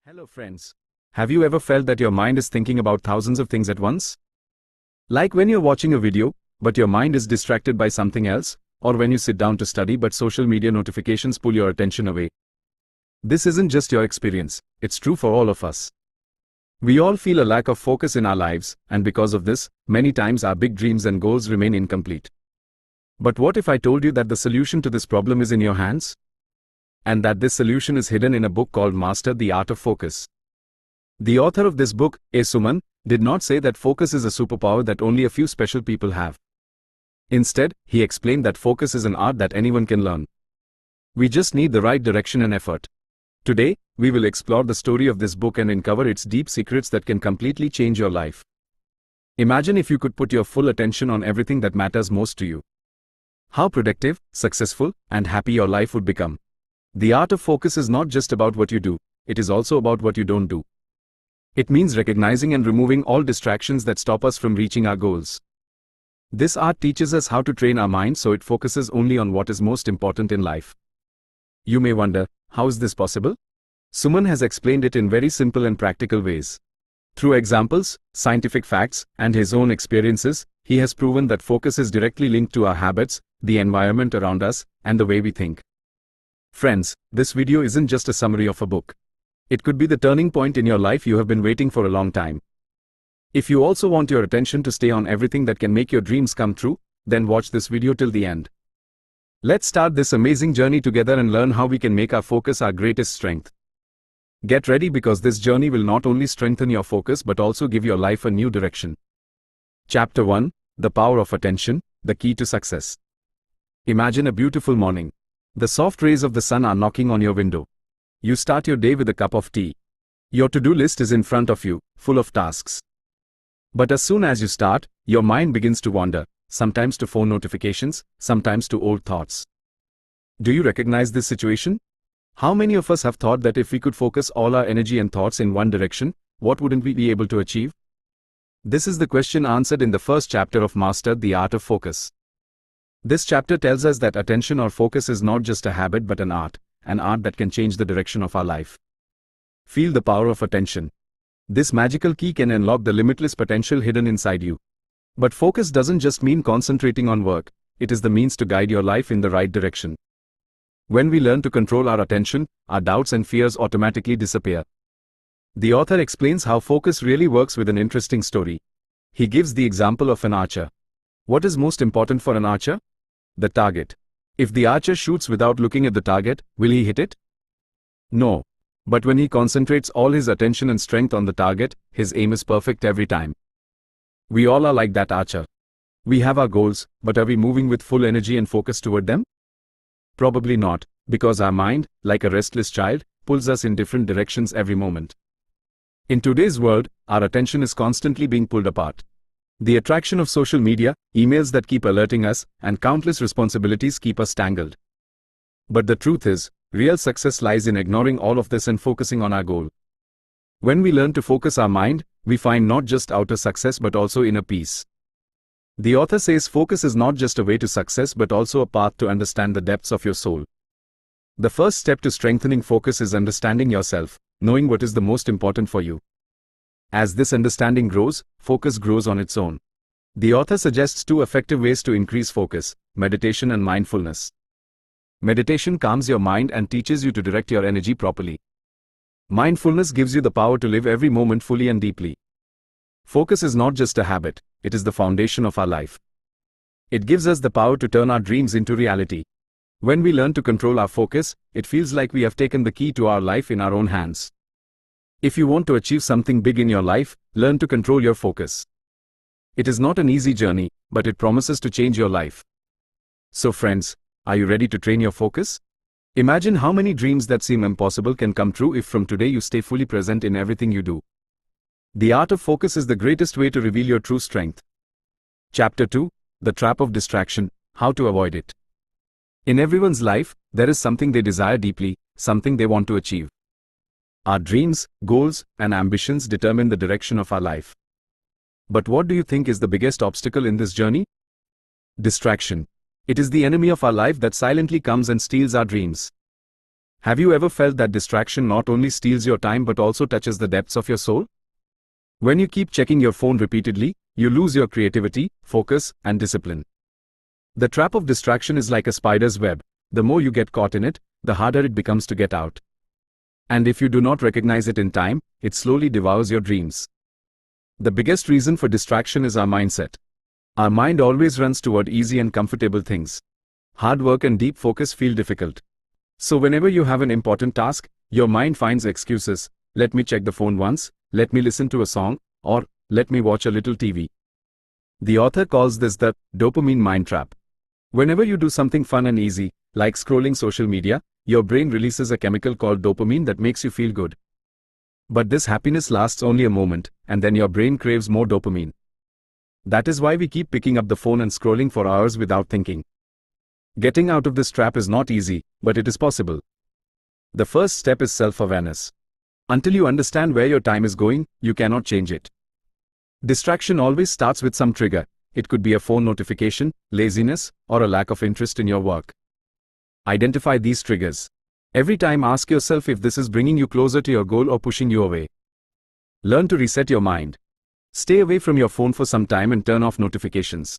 Hello friends. Have you ever felt that your mind is thinking about thousands of things at once? Like when you're watching a video, but your mind is distracted by something else, or when you sit down to study but social media notifications pull your attention away. This isn't just your experience, it's true for all of us. We all feel a lack of focus in our lives, and because of this, many times our big dreams and goals remain incomplete. But what if I told you that the solution to this problem is in your hands? And that this solution is hidden in a book called Master the Art of Focus. The author of this book, A. Suman, did not say that focus is a superpower that only a few special people have. Instead, he explained that focus is an art that anyone can learn. We just need the right direction and effort. Today, we will explore the story of this book and uncover its deep secrets that can completely change your life. Imagine if you could put your full attention on everything that matters most to you. How productive, successful, and happy your life would become. The art of focus is not just about what you do, it is also about what you don't do. It means recognizing and removing all distractions that stop us from reaching our goals. This art teaches us how to train our mind so it focuses only on what is most important in life. You may wonder, how is this possible? Suman has explained it in very simple and practical ways. Through examples, scientific facts, and his own experiences, he has proven that focus is directly linked to our habits, the environment around us, and the way we think. Friends, this video isn't just a summary of a book. It could be the turning point in your life you have been waiting for a long time. If you also want your attention to stay on everything that can make your dreams come true, then watch this video till the end. Let's start this amazing journey together and learn how we can make our focus our greatest strength. Get ready because this journey will not only strengthen your focus but also give your life a new direction. Chapter 1, The Power of Attention, the Key to Success. Imagine a beautiful morning. The soft rays of the sun are knocking on your window. You start your day with a cup of tea. Your to-do list is in front of you, full of tasks. But as soon as you start, your mind begins to wander, sometimes to phone notifications, sometimes to old thoughts. Do you recognize this situation? How many of us have thought that if we could focus all our energy and thoughts in one direction, what wouldn't we be able to achieve? This is the question answered in the first chapter of Master the Art of Focus. This chapter tells us that attention or focus is not just a habit but an art that can change the direction of our life. Feel the power of attention. This magical key can unlock the limitless potential hidden inside you. But focus doesn't just mean concentrating on work, it is the means to guide your life in the right direction. When we learn to control our attention, our doubts and fears automatically disappear. The author explains how focus really works with an interesting story. He gives the example of an archer. What is most important for an archer? The target. If the archer shoots without looking at the target, will he hit it? No. But when he concentrates all his attention and strength on the target, his aim is perfect every time. We all are like that archer. We have our goals, but are we moving with full energy and focus toward them? Probably not, because our mind, like a restless child, pulls us in different directions every moment. In today's world, our attention is constantly being pulled apart. The attraction of social media, emails that keep alerting us, and countless responsibilities keep us tangled. But the truth is, real success lies in ignoring all of this and focusing on our goal. When we learn to focus our mind, we find not just outer success but also inner peace. The author says focus is not just a way to success but also a path to understand the depths of your soul. The first step to strengthening focus is understanding yourself, knowing what is the most important for you. As this understanding grows, focus grows on its own. The author suggests two effective ways to increase focus: meditation and mindfulness. Meditation calms your mind and teaches you to direct your energy properly. Mindfulness gives you the power to live every moment fully and deeply. Focus is not just a habit, it is the foundation of our life. It gives us the power to turn our dreams into reality. When we learn to control our focus, it feels like we have taken the key to our life in our own hands. If you want to achieve something big in your life, learn to control your focus. It is not an easy journey, but it promises to change your life. So friends, are you ready to train your focus? Imagine how many dreams that seem impossible can come true if from today you stay fully present in everything you do. The art of focus is the greatest way to reveal your true strength. Chapter 2, The Trap of Distraction, How to Avoid It. In everyone's life, there is something they desire deeply, something they want to achieve. Our dreams, goals, and ambitions determine the direction of our life. But what do you think is the biggest obstacle in this journey? Distraction. It is the enemy of our life that silently comes and steals our dreams. Have you ever felt that distraction not only steals your time but also touches the depths of your soul? When you keep checking your phone repeatedly, you lose your creativity, focus, and discipline. The trap of distraction is like a spider's web. The more you get caught in it, the harder it becomes to get out. And if you do not recognize it in time, it slowly devours your dreams. The biggest reason for distraction is our mindset. Our mind always runs toward easy and comfortable things. Hard work and deep focus feel difficult. So whenever you have an important task, your mind finds excuses. Let me check the phone once, let me listen to a song, or let me watch a little TV. The author calls this the dopamine mind trap. Whenever you do something fun and easy, like scrolling social media, your brain releases a chemical called dopamine that makes you feel good. But this happiness lasts only a moment, and then your brain craves more dopamine. That is why we keep picking up the phone and scrolling for hours without thinking. Getting out of this trap is not easy, but it is possible. The first step is self-awareness. Until you understand where your time is going, you cannot change it. Distraction always starts with some trigger. It could be a phone notification, laziness, or a lack of interest in your work. Identify these triggers. Every time ask yourself if this is bringing you closer to your goal or pushing you away. Learn to reset your mind. Stay away from your phone for some time and turn off notifications.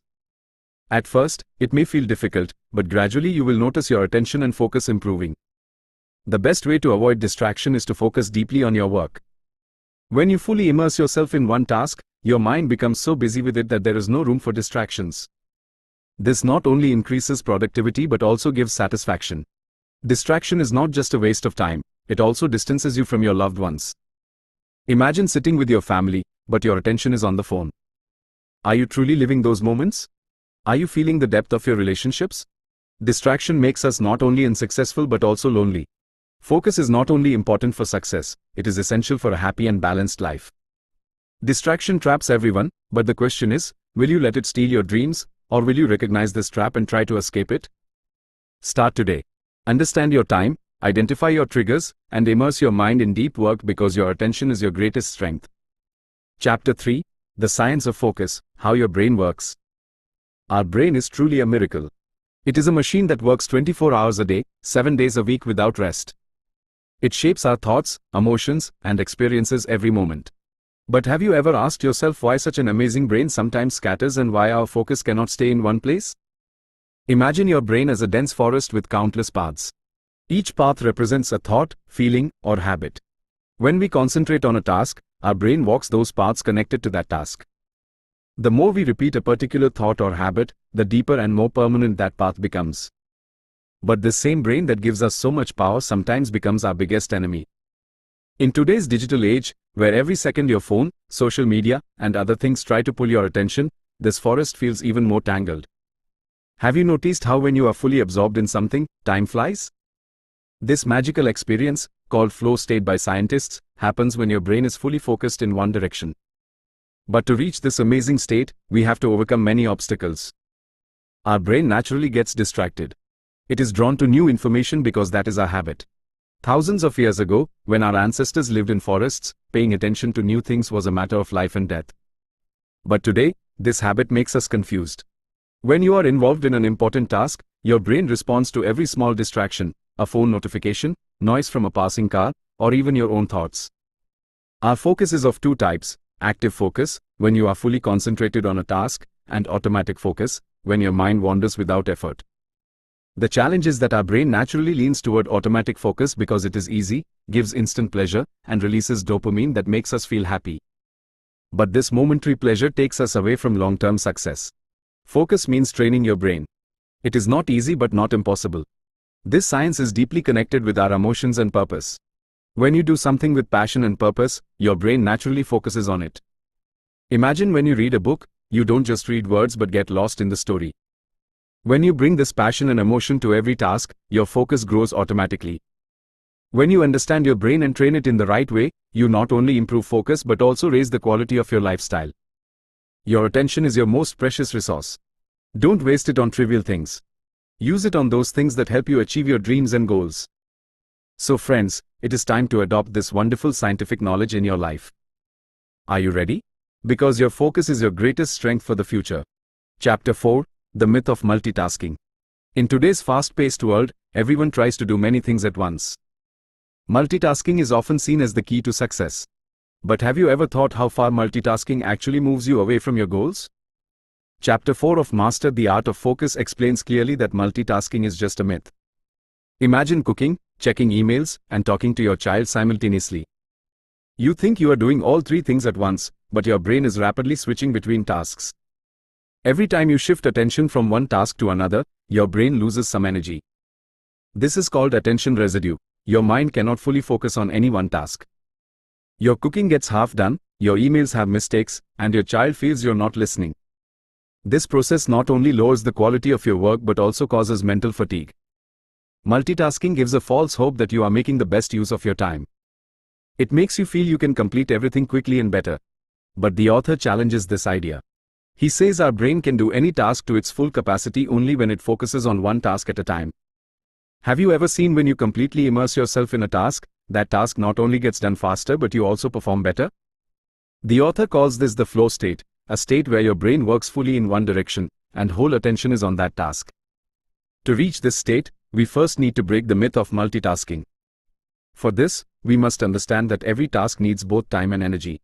At first, it may feel difficult, but gradually you will notice your attention and focus improving. The best way to avoid distraction is to focus deeply on your work. When you fully immerse yourself in one task, your mind becomes so busy with it that there is no room for distractions. This not only increases productivity but also gives satisfaction. Distraction is not just a waste of time, it also distances you from your loved ones. Imagine sitting with your family, but your attention is on the phone. Are you truly living those moments? Are you feeling the depth of your relationships? Distraction makes us not only unsuccessful but also lonely. Focus is not only important for success, it is essential for a happy and balanced life. Distraction traps everyone, but the question is, will you let it steal your dreams, or will you recognize this trap and try to escape it? Start today. Understand your time, identify your triggers, and immerse your mind in deep work because your attention is your greatest strength. Chapter 3: The Science of Focus, How Your Brain Works. Our brain is truly a miracle. It is a machine that works 24 hours a day, 7 days a week without rest. It shapes our thoughts, emotions, and experiences every moment. But have you ever asked yourself why such an amazing brain sometimes scatters and why our focus cannot stay in one place? Imagine your brain as a dense forest with countless paths. Each path represents a thought, feeling, or habit. When we concentrate on a task, our brain walks those paths connected to that task. The more we repeat a particular thought or habit, the deeper and more permanent that path becomes. But this same brain that gives us so much power sometimes becomes our biggest enemy. In today's digital age, where every second your phone, social media, and other things try to pull your attention, this forest feels even more tangled. Have you noticed how when you are fully absorbed in something, time flies? This magical experience, called flow state by scientists, happens when your brain is fully focused in one direction. But to reach this amazing state, we have to overcome many obstacles. Our brain naturally gets distracted. It is drawn to new information because that is our habit. Thousands of years ago, when our ancestors lived in forests, paying attention to new things was a matter of life and death. But today, this habit makes us confused. When you are involved in an important task, your brain responds to every small distraction, a phone notification, noise from a passing car, or even your own thoughts. Our focus is of two types: active focus, when you are fully concentrated on a task, and automatic focus, when your mind wanders without effort. The challenge is that our brain naturally leans toward automatic focus because it is easy, gives instant pleasure, and releases dopamine that makes us feel happy. But this momentary pleasure takes us away from long-term success. Focus means training your brain. It is not easy but not impossible. This science is deeply connected with our emotions and purpose. When you do something with passion and purpose, your brain naturally focuses on it. Imagine when you read a book, you don't just read words but get lost in the story. When you bring this passion and emotion to every task, your focus grows automatically. When you understand your brain and train it in the right way, you not only improve focus but also raise the quality of your lifestyle. Your attention is your most precious resource. Don't waste it on trivial things. Use it on those things that help you achieve your dreams and goals. So friends, it is time to adopt this wonderful scientific knowledge in your life. Are you ready? Because your focus is your greatest strength for the future. Chapter 4: The Myth of Multitasking. In today's fast-paced world, everyone tries to do many things at once. Multitasking is often seen as the key to success. But have you ever thought how far multitasking actually moves you away from your goals? Chapter 4 of Master the Art of Focus explains clearly that multitasking is just a myth. Imagine cooking, checking emails, and talking to your child simultaneously. You think you are doing all three things at once, but your brain is rapidly switching between tasks. Every time you shift attention from one task to another, your brain loses some energy. This is called attention residue. Your mind cannot fully focus on any one task. Your cooking gets half done, your emails have mistakes, and your child feels you're not listening. This process not only lowers the quality of your work but also causes mental fatigue. Multitasking gives a false hope that you are making the best use of your time. It makes you feel you can complete everything quickly and better. But the author challenges this idea. He says our brain can do any task to its full capacity only when it focuses on one task at a time. Have you ever seen when you completely immerse yourself in a task, that task not only gets done faster but you also perform better? The author calls this the flow state, a state where your brain works fully in one direction, and whole attention is on that task. To reach this state, we first need to break the myth of multitasking. For this, we must understand that every task needs both time and energy.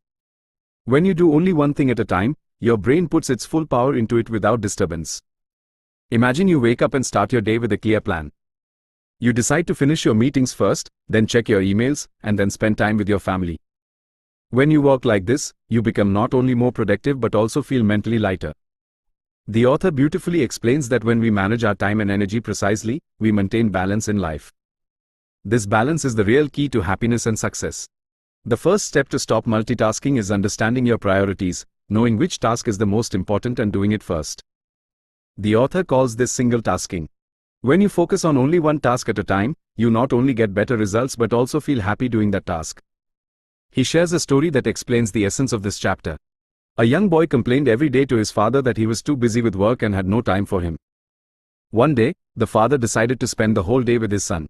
When you do only one thing at a time, your brain puts its full power into it without disturbance. Imagine you wake up and start your day with a clear plan. You decide to finish your meetings first, then check your emails, and then spend time with your family. When you work like this, you become not only more productive but also feel mentally lighter. The author beautifully explains that when we manage our time and energy precisely, we maintain balance in life. This balance is the real key to happiness and success. The first step to stop multitasking is understanding your priorities, knowing which task is the most important and doing it first. The author calls this single tasking. When you focus on only one task at a time, you not only get better results but also feel happy doing that task. He shares a story that explains the essence of this chapter. A young boy complained every day to his father that he was too busy with work and had no time for him. One day, the father decided to spend the whole day with his son.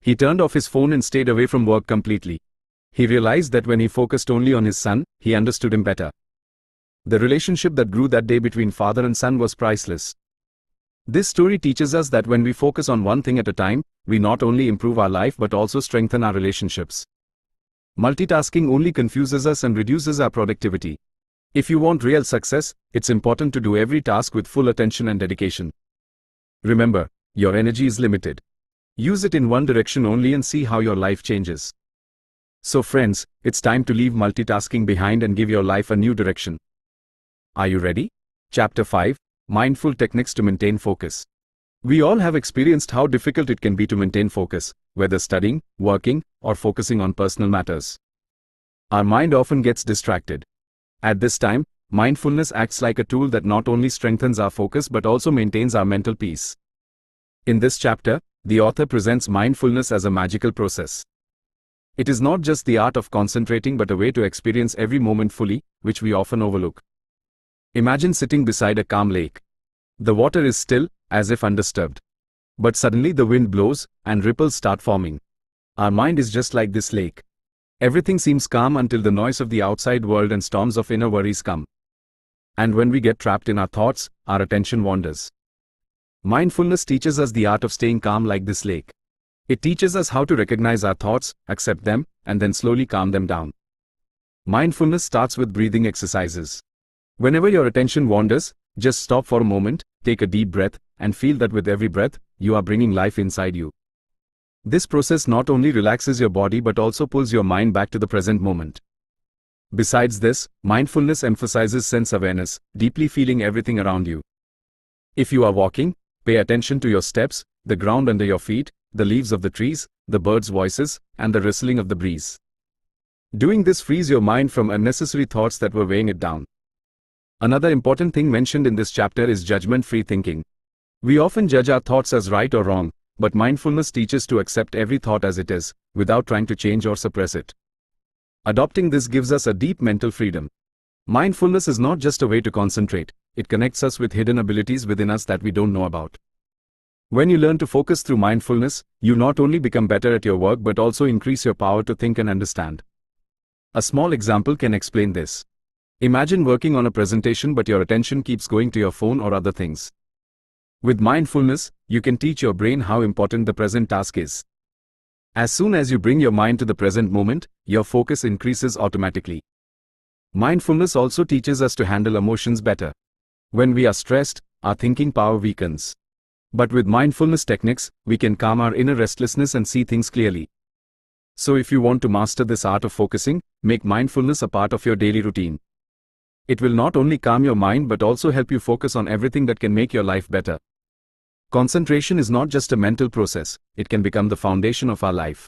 He turned off his phone and stayed away from work completely. He realized that when he focused only on his son, he understood him better. The relationship that grew that day between father and son was priceless. This story teaches us that when we focus on one thing at a time, we not only improve our life but also strengthen our relationships. Multitasking only confuses us and reduces our productivity. If you want real success, it's important to do every task with full attention and dedication. Remember, your energy is limited. Use it in one direction only and see how your life changes. So friends, it's time to leave multitasking behind and give your life a new direction. Are you ready? Chapter 5, Mindful Techniques to Maintain Focus. We all have experienced how difficult it can be to maintain focus, whether studying, working, or focusing on personal matters. Our mind often gets distracted. At this time, mindfulness acts like a tool that not only strengthens our focus but also maintains our mental peace. In this chapter, the author presents mindfulness as a magical process. It is not just the art of concentrating but a way to experience every moment fully, which we often overlook. Imagine sitting beside a calm lake. The water is still, as if undisturbed. But suddenly the wind blows, and ripples start forming. Our mind is just like this lake. Everything seems calm until the noise of the outside world and storms of inner worries come. And when we get trapped in our thoughts, our attention wanders. Mindfulness teaches us the art of staying calm like this lake. It teaches us how to recognize our thoughts, accept them, and then slowly calm them down. Mindfulness starts with breathing exercises. Whenever your attention wanders, just stop for a moment, take a deep breath, and feel that with every breath, you are bringing life inside you. This process not only relaxes your body but also pulls your mind back to the present moment. Besides this, mindfulness emphasizes sense awareness, deeply feeling everything around you. If you are walking, pay attention to your steps, the ground under your feet, the leaves of the trees, the birds' voices, and the rustling of the breeze. Doing this frees your mind from unnecessary thoughts that were weighing it down. Another important thing mentioned in this chapter is judgment-free thinking. We often judge our thoughts as right or wrong, but mindfulness teaches to accept every thought as it is, without trying to change or suppress it. Adopting this gives us a deep mental freedom. Mindfulness is not just a way to concentrate, it connects us with hidden abilities within us that we don't know about. When you learn to focus through mindfulness, you not only become better at your work but also increase your power to think and understand. A small example can explain this. Imagine working on a presentation but your attention keeps going to your phone or other things. With mindfulness, you can teach your brain how important the present task is. As soon as you bring your mind to the present moment, your focus increases automatically. Mindfulness also teaches us to handle emotions better. When we are stressed, our thinking power weakens. But with mindfulness techniques, we can calm our inner restlessness and see things clearly. So if you want to master this art of focusing, make mindfulness a part of your daily routine. It will not only calm your mind but also help you focus on everything that can make your life better. Concentration is not just a mental process, it can become the foundation of our life.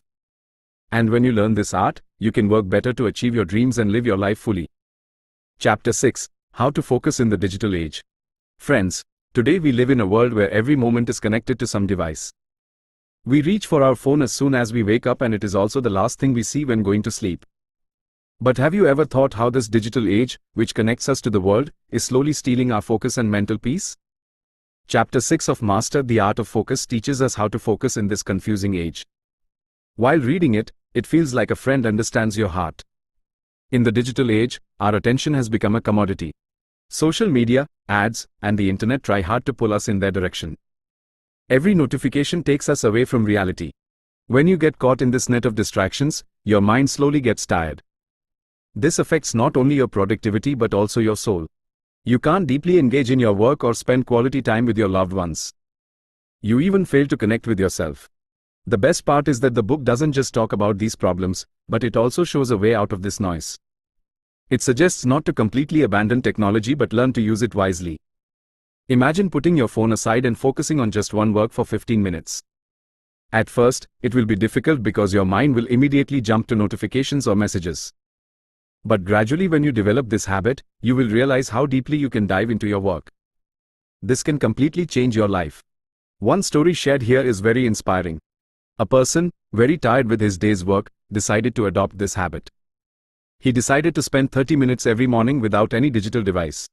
And when you learn this art, you can work better to achieve your dreams and live your life fully. Chapter 6: How to Focus in the Digital Age. Friends, today we live in a world where every moment is connected to some device. We reach for our phone as soon as we wake up, and it is also the last thing we see when going to sleep. But have you ever thought how this digital age, which connects us to the world, is slowly stealing our focus and mental peace? Chapter 6 of Master the Art of Focus teaches us how to focus in this confusing age. While reading it, it feels like a friend understands your heart. In the digital age, our attention has become a commodity. Social media, ads, and the internet try hard to pull us in their direction. Every notification takes us away from reality. When you get caught in this net of distractions, your mind slowly gets tired. This affects not only your productivity but also your soul. You can't deeply engage in your work or spend quality time with your loved ones. You even fail to connect with yourself. The best part is that the book doesn't just talk about these problems, but it also shows a way out of this noise. It suggests not to completely abandon technology but learn to use it wisely. Imagine putting your phone aside and focusing on just one work for 15 minutes. At first, it will be difficult because your mind will immediately jump to notifications or messages. But gradually, when you develop this habit, you will realize how deeply you can dive into your work. This can completely change your life. One story shared here is very inspiring. A person, very tired with his day's work, decided to adopt this habit. He decided to spend 30 minutes every morning without any digital device.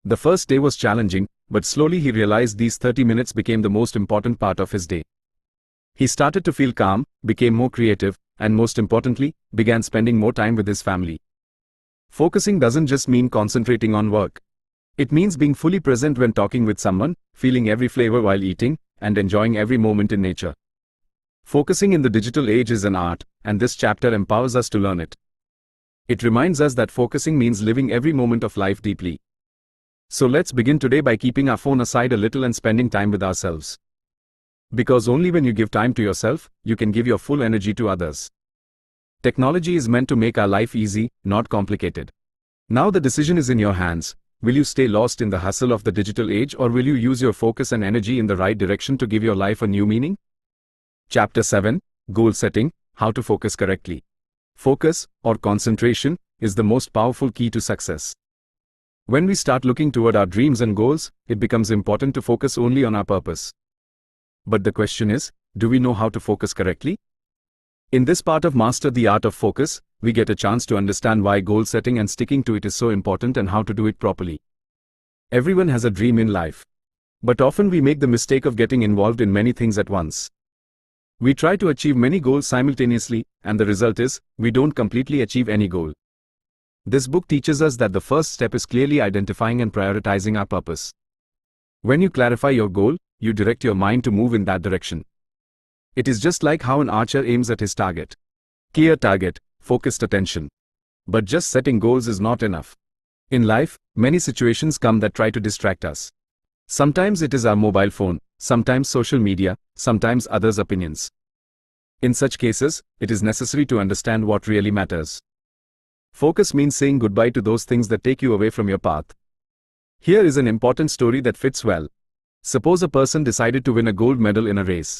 The first day was challenging, but slowly he realized these 30 minutes became the most important part of his day. He started to feel calm, became more creative, and most importantly, began spending more time with his family. Focusing doesn't just mean concentrating on work. It means being fully present when talking with someone, feeling every flavor while eating, and enjoying every moment in nature. Focusing in the digital age is an art, and this chapter empowers us to learn it. It reminds us that focusing means living every moment of life deeply. So let's begin today by keeping our phone aside a little and spending time with ourselves. Because only when you give time to yourself, you can give your full energy to others. Technology is meant to make our life easy, not complicated. Now the decision is in your hands. Will you stay lost in the hustle of the digital age, or will you use your focus and energy in the right direction to give your life a new meaning? Chapter 7: Goal Setting: How to Focus Correctly. Focus, or concentration, is the most powerful key to success. When we start looking toward our dreams and goals, it becomes important to focus only on our purpose. But the question is, do we know how to focus correctly? In this part of Master the Art of Focus, we get a chance to understand why goal setting and sticking to it is so important and how to do it properly. Everyone has a dream in life. But often we make the mistake of getting involved in many things at once. We try to achieve many goals simultaneously, and the result is, we don't completely achieve any goal. This book teaches us that the first step is clearly identifying and prioritizing our purpose. When you clarify your goal, you direct your mind to move in that direction. It is just like how an archer aims at his target. Clear target, focused attention. But just setting goals is not enough. In life, many situations come that try to distract us. Sometimes it is our mobile phone, sometimes social media, sometimes others' opinions. In such cases, it is necessary to understand what really matters. Focus means saying goodbye to those things that take you away from your path. Here is an important story that fits well. Suppose a person decided to win a gold medal in a race.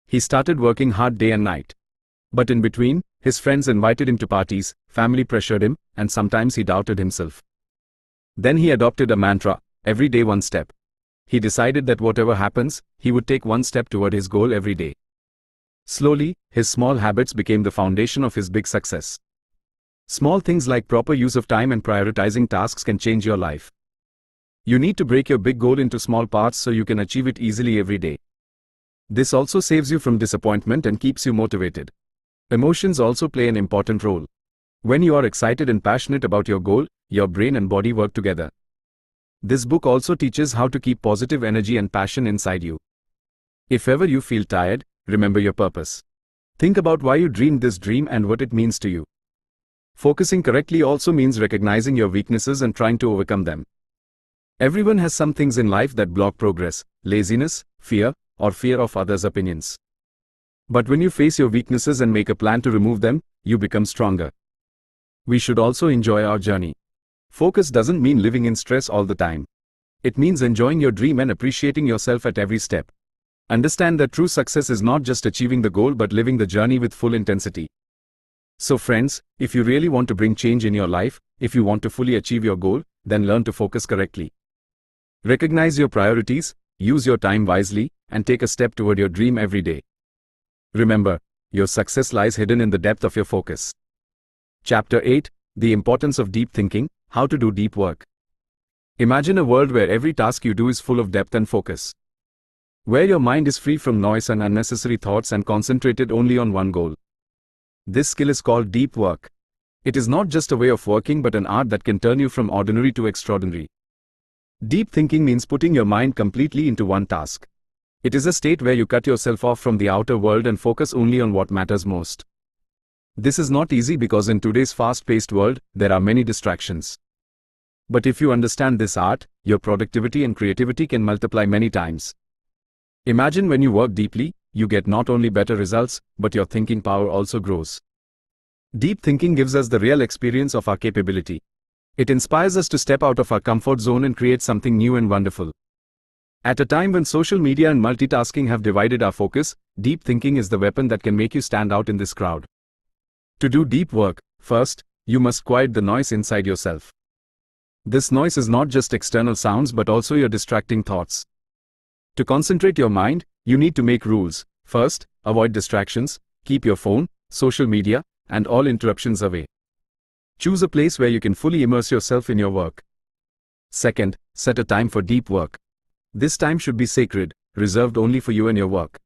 He started working hard day and night. But in between, his friends invited him to parties, family pressured him, and sometimes he doubted himself. Then he adopted a mantra: every day one step. He decided that whatever happens, he would take one step toward his goal every day. Slowly, his small habits became the foundation of his big success. Small things like proper use of time and prioritizing tasks can change your life. You need to break your big goal into small parts so you can achieve it easily every day. This also saves you from disappointment and keeps you motivated. Emotions also play an important role. When you are excited and passionate about your goal, your brain and body work together. This book also teaches how to keep positive energy and passion inside you. If ever you feel tired, remember your purpose. Think about why you dreamed this dream and what it means to you. Focusing correctly also means recognizing your weaknesses and trying to overcome them. Everyone has some things in life that block progress: laziness, fear, or fear of others' opinions. But when you face your weaknesses and make a plan to remove them, you become stronger. We should also enjoy our journey. Focus doesn't mean living in stress all the time. It means enjoying your dream and appreciating yourself at every step. Understand that true success is not just achieving the goal but living the journey with full intensity. So friends, if you really want to bring change in your life, if you want to fully achieve your goal, then learn to focus correctly. Recognize your priorities, use your time wisely, and take a step toward your dream every day. Remember, your success lies hidden in the depth of your focus. Chapter 8: The Importance of Deep Thinking, How to Do Deep Work. Imagine a world where every task you do is full of depth and focus. Where your mind is free from noise and unnecessary thoughts and concentrated only on one goal. This skill is called deep work. It is not just a way of working but an art that can turn you from ordinary to extraordinary. Deep thinking means putting your mind completely into one task. It is a state where you cut yourself off from the outer world and focus only on what matters most. This is not easy because in today's fast-paced world, there are many distractions. But if you understand this art, your productivity and creativity can multiply many times. Imagine when you work deeply, you get not only better results, but your thinking power also grows. Deep thinking gives us the real experience of our capability. It inspires us to step out of our comfort zone and create something new and wonderful. At a time when social media and multitasking have divided our focus, deep thinking is the weapon that can make you stand out in this crowd. To do deep work, first, you must quiet the noise inside yourself. This noise is not just external sounds but also your distracting thoughts. To concentrate your mind, you need to make rules. First, avoid distractions, keep your phone, social media, and all interruptions away. Choose a place where you can fully immerse yourself in your work. Second, set a time for deep work. This time should be sacred, reserved only for you and your work.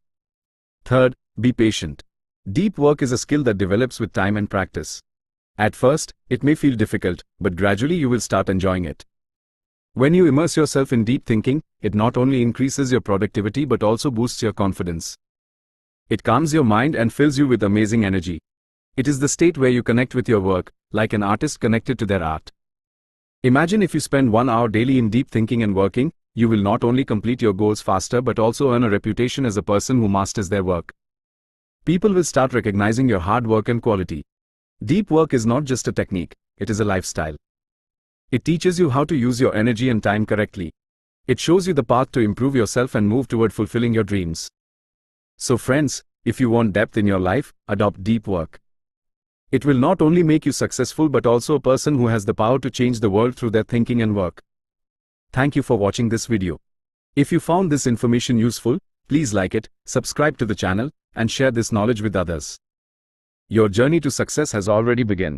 Third, be patient. Deep work is a skill that develops with time and practice. At first, it may feel difficult, but gradually you will start enjoying it. When you immerse yourself in deep thinking, it not only increases your productivity but also boosts your confidence. It calms your mind and fills you with amazing energy. It is the state where you connect with your work, like an artist connected to their art. Imagine if you spend 1 hour daily in deep thinking and working, you will not only complete your goals faster but also earn a reputation as a person who masters their work. People will start recognizing your hard work and quality. Deep work is not just a technique, it is a lifestyle. It teaches you how to use your energy and time correctly. It shows you the path to improve yourself and move toward fulfilling your dreams. So friends, if you want depth in your life, adopt deep work. It will not only make you successful but also a person who has the power to change the world through their thinking and work. Thank you for watching this video. If you found this information useful, please like it, subscribe to the channel, and share this knowledge with others. Your journey to success has already begun.